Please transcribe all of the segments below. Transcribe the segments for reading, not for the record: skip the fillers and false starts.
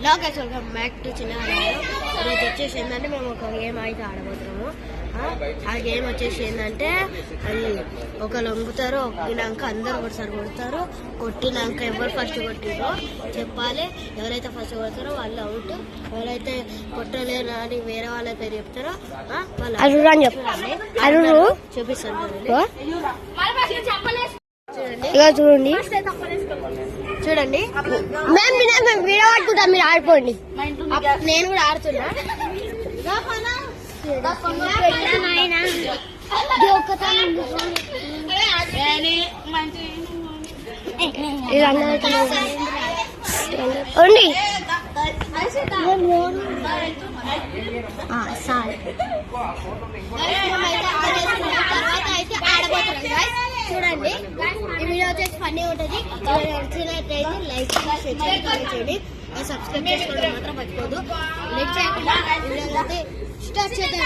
Welcome back to చిన్న రేపు వచ్చేసి ఏంటంటే మేము ఒక గేమ్ అయితే ఆడబోతున్నాము. ఆ గేమ్ వచ్చేసి ఏంటంటే అది ఒకరు వంగుతారు, ఒక్కినాక అందరు ఒకసారి కొడతారు. కొట్టినాక ఎవరు ఫస్ట్ కొట్టిరో చెప్పాలి. ఎవరైతే ఫస్ట్ కొడతారో వాళ్ళు అవుట్. ఎవరైతే కొట్టలేరు అని వేరే వాళ్ళ పేరు చెప్తారో వాళ్ళు చూపిస్తాను. చూడండి చూడండి మేము వీడియో ఆడుకుంటాం, మీరు ఆడుకోండి. నేను కూడా ఆడుతున్నా. చూడండి ఈ వీడియో వచ్చేసి ఫన్నీ ఉంటుంది. నచ్చినట్లయితే లైక్ చేయండి, సబ్స్క్రైబ్ చేసుకోవడం మాత్రం మర్చిపోదు. లైక్ చేయకుండా వీడియో అయితే స్టార్ట్ చేద్దాం.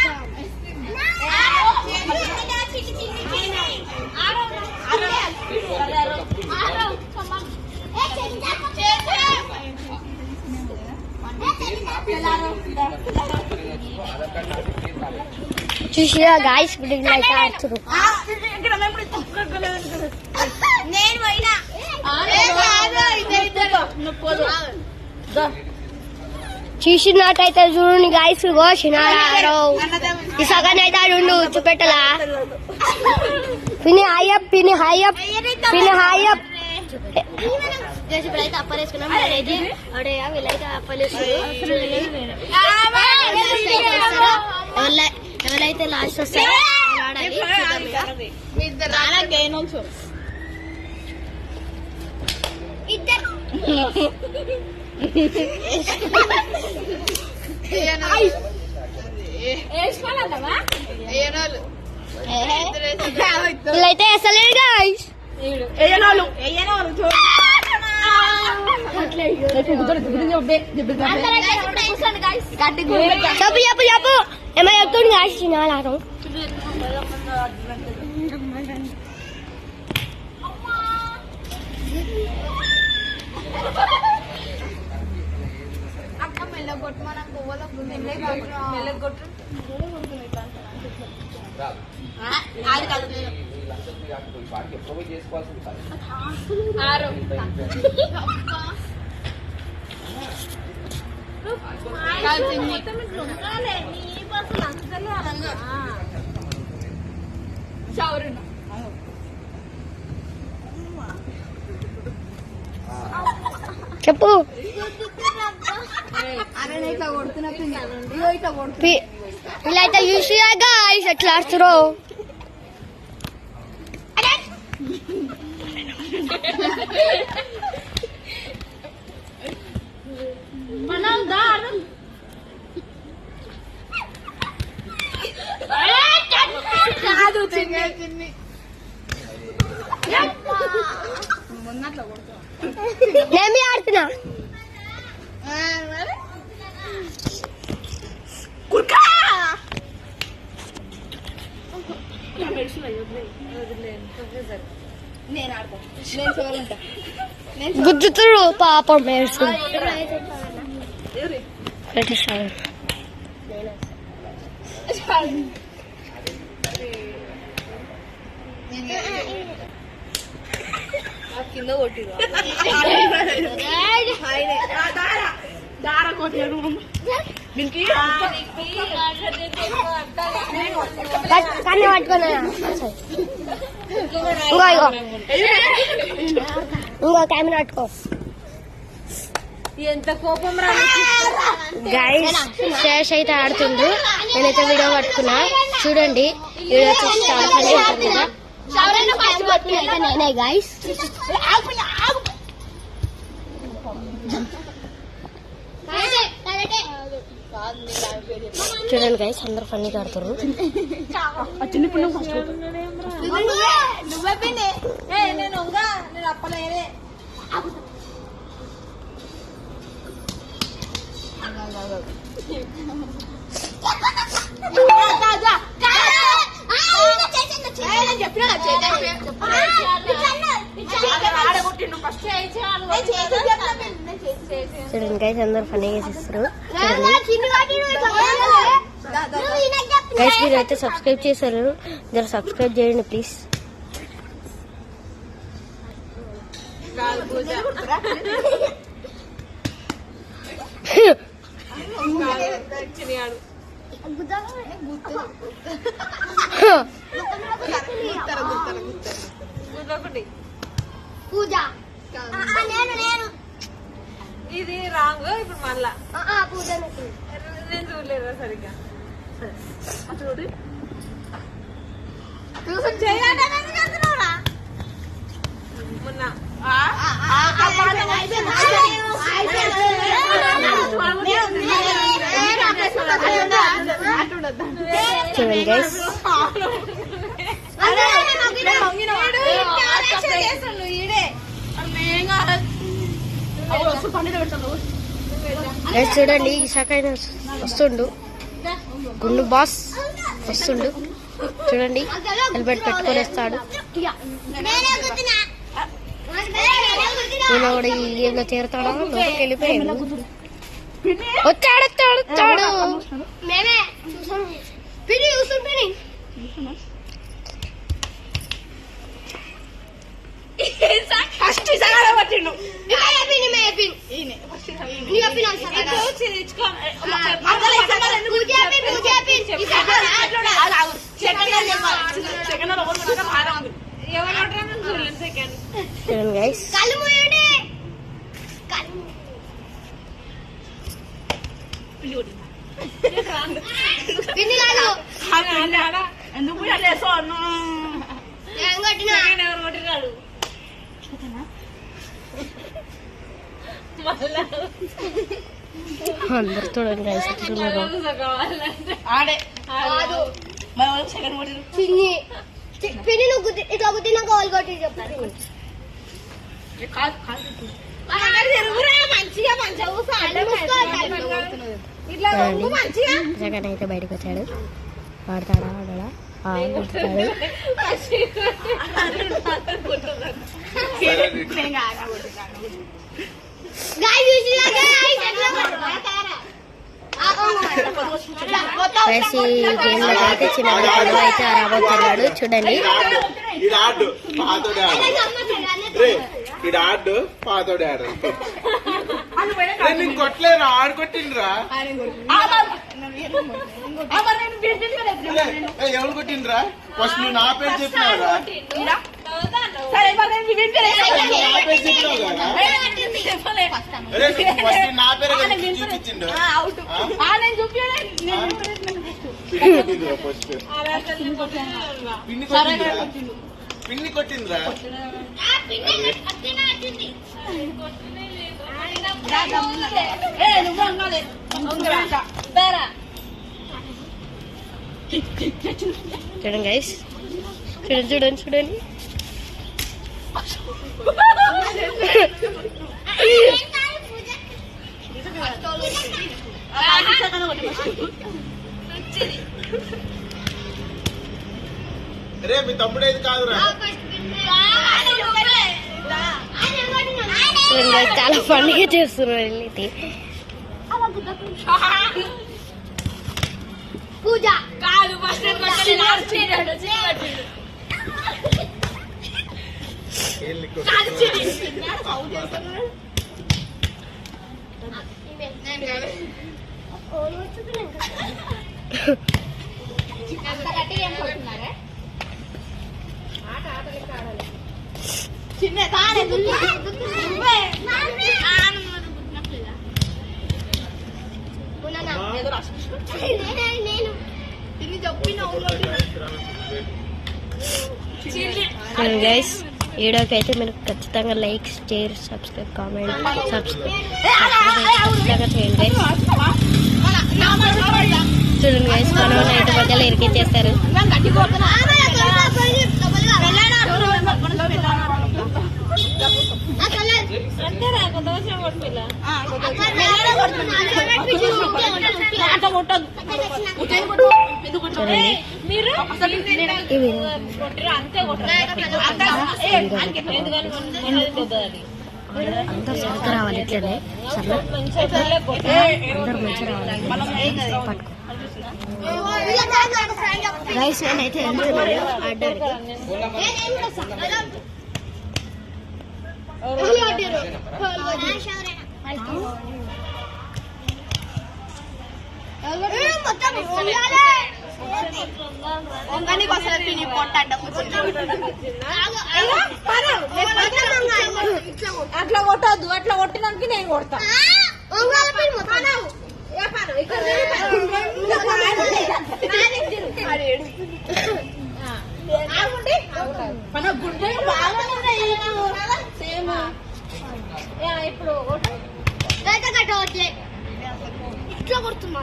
చూసిరా గాయ్స్, ఇప్పుడు అయితే ఆడుతున్నారు. చూసినట్టయితే చూడండి గాయస్, ఈ సగాన్ని అయితే ఆడు చూపెట్టలా. పిని హాయప్, పిని హాయప్, పిని హాయప్. ఇప్పుడైతే అప్పలేసుకున్నాం. వీళ్ళైతే అప్పలేసుకున్నారు. ఎవరైతే లాస్ట్ వస్తారో వీళ్ళైతే వేస్తలేరు గాయ్స్. చెప్పు చెప్పు చెప్పు ఏమో చెప్తుంది గాయ్స్. నాలాగం చెప్పు. వీళ్ళైతే చూసిగా గాయ్స్ ఎట్లా ఆడుతురో. నేను ఆడుతున్నా. గుద్దుతురు పాపం ఏడుస్తు. కింద కొట్టిరు కానీ పట్టుకున్నా. ఇంకో కెమెరా పట్టుకో. ఎంత కోపం రా గాయ్స్. శేష్ అయితే ఆడుతుండు, నేనైతే వీడియో పట్టుకున్నా. చూడండి వీడియో చూసి చాలా ఫన్నీ ఉంటుంది కదా. నేనే గాయ్స్. చూడండి గైస్, అందరు ఫన్నీగా ఆడుతారు. చెప్పిన చూడండి గైస్ అందరు ఫన్నీగా చేస్తారు. గైస్ మీరు అయితే సబ్స్క్రైబ్ చేశారు, జర సబ్స్క్రైబ్ చేయండి ప్లీజ్. పూజ ఇది రాంగ్. ఇప్పుడు మళ్ళా పూజ నేను చూడలేదా సరిగ్గా. చూడు మొన్న చూడండి గైస్ గైస్ చూడండి ఇషాక్ అయినా వస్తుండు, గుండు బాస్ వస్తుండు. చూడండి హెల్మెట్ పెట్టుకొని వస్తాడు. నేను కూడా ఈ గేమ్ లో చేరుతాడా, లోపలికి వెళ్ళిపోయాడు. వచ్చాడు వచ్చాడు వచ్చాడు. చూడండి గైస్ ఎందుకు ఎవరు కొట్టినాడు అందరు చూడండి గైస్ ఎట్లున్నారు. ఆడే సెకండ్ కొట్టిరు. పిన్ని నువ్వు ఇట్లా గుద్దినా గోల్ కొట్టి చెప్తాను. జగన్ అయితే బయటకు వచ్చాడు. ఆడతాడా ఆడడా ఆడుతాడు. ఈ గేమ్ లో అయితే చిన్న పిల్లలు అయితే రాబోతున్నాడు. చూడండి కొట్టలేరు ఆడుకొట్టిండ్రా, ఎవరు కొట్టిండ్రా? ఫస్ట్ నువ్వు నా పేరు చెప్పినావురా, ఫస్ట్ నా పేరు చూపించిండు. ఫస్ట్ పిన్ని కొట్టిండ్రా, పిన్ని కొట్టిండ్రా. చూడండి గైస్ చూడండి చూడండి చూడండి. రే మీ తమ్ముడేది కాదురా. చాలా ఫన్నీగా చేస్తున్నారు వెళ్ళి. పూజ కాదు చిన్న గైస్ వీడియోకి అయితే మీరు ఖచ్చితంగా లైక్ షేర్ సబ్స్క్రైబ్ కామెంట్ ఖచ్చితంగా చేయండి గైస్. చూడండి గైస్ మన ఇంటి మధ్యలో ఇరికిచ్చేస్తారు. మీరు అందరు సరిగ్గా రావాలి ఇట్లనే సరే అందరు మంచిగా రావాలి పట్టుకో గైస్ నేనైతే వెళ్తున్నాను ఆడడానికి అట్లా కొట్టద్దు, అట్లా కొట్టినానికి నేను కొడతా. మన గుడ్డ సేమ్ ఇప్పుడు ఇట్లా కొడుతున్నా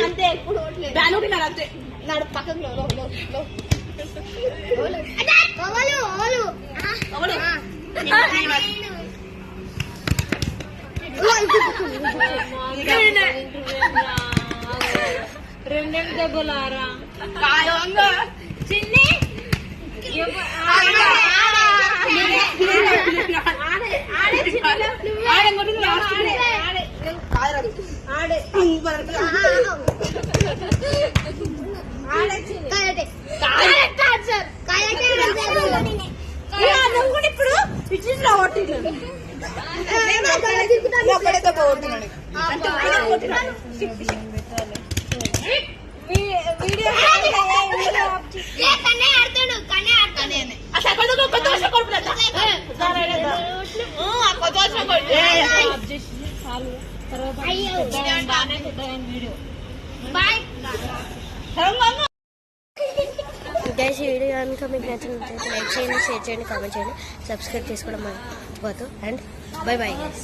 అంతే ఇప్పుడు అంతే నడు పక్కకు రెండేళ్ళు దెబ్బలారా చిన్ని ఇప్పుడు పిచ్చిలో కొట్టిండు గైస్ ఈ వీడియో కనుక మీకు నచ్చినట్లయితే లైక్ చేయండి, షేర్ చేయండి, కామెంట్ చేయండి, సబ్స్క్రైబ్ చేసుకోవడం మర్చిపోవద్దు. And by bye guys.